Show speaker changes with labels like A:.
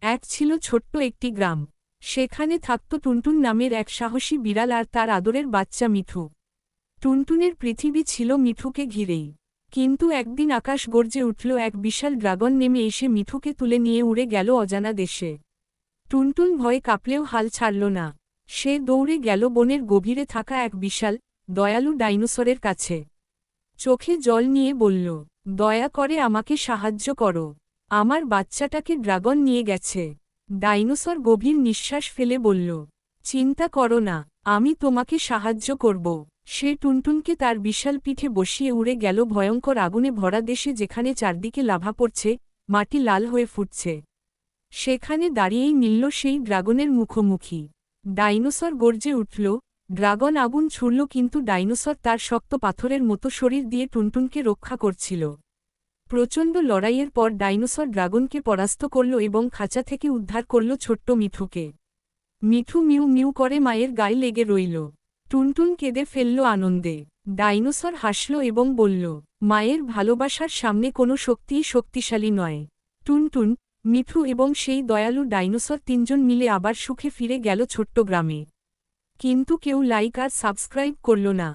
A: এক ছিল ছোট্ট একটি গ্রাম। সেখানে থাকত টুনটুন নামের এক সাহসী বিড়াল আর তার আদরের বাচ্চা মিঠু। টুনটুনের পৃথিবী ছিল মিঠুকে ঘিরেই। কিন্তু একদিন আকাশ গর্জে উঠল, এক বিশাল ড্রাগন নেমে এসে মিঠুকে তুলে নিয়ে উড়ে গেল অজানা দেশে। টুনটুন ভয়ে কাঁপলেও হাল ছাড়ল না। সে দৌড়ে গেল বনের গভীরে থাকা এক বিশাল, দয়ালু ডাইনোসরের কাছে। চোখে জল নিয়ে বলল, দয়া করে আমাকে সাহায্য করো। আমার বাচ্চাটাকে ড্রাগন নিয়ে গেছে। ডাইনোসর গভীর নিঃশ্বাস ফেলে বলল, চিন্তা করো না, আমি তোমাকে সাহায্য করব। সে টুনটুনকে তার বিশাল পিঠে বসিয়ে উড়ে গেল ভয়ঙ্কর আগুনে ভরা দেশে, যেখানে চারদিকে লাভা পড়ছে, মাটি লাল হয়ে ফুটছে। সেখানে দাঁড়িয়েই মিলল সেই ড্রাগনের মুখোমুখি। ডাইনোসর গর্জে উঠল। ড্রাগন আগুন ছুড়ল, কিন্তু ডাইনোসর তার শক্ত পাথরের মতো শরীর দিয়ে টুনটুনকে রক্ষা করছিল। প্রচণ্ড লড়াইয়ের পর ডাইনোসর ড্রাগনকে পরাস্ত করল এবং খাঁচা থেকে উদ্ধার করল ছোট্ট মিঠুকে। মিঠু মিউ মিউ করে মায়ের গায়ে লেগে রইল। টুনটুন কেঁদে ফেলল আনন্দে। ডাইনোসর হাসল এবং বলল, মায়ের ভালোবাসার সামনে কোনো শক্তিই শক্তিশালী নয়। টুনটুন, মিঠু এবং সেই দয়ালু ডাইনোসর তিনজন মিলে আবার সুখে ফিরে গেল ছোট্ট গ্রামে। কিন্তু কেউ লাইক আর সাবস্ক্রাইব করল না।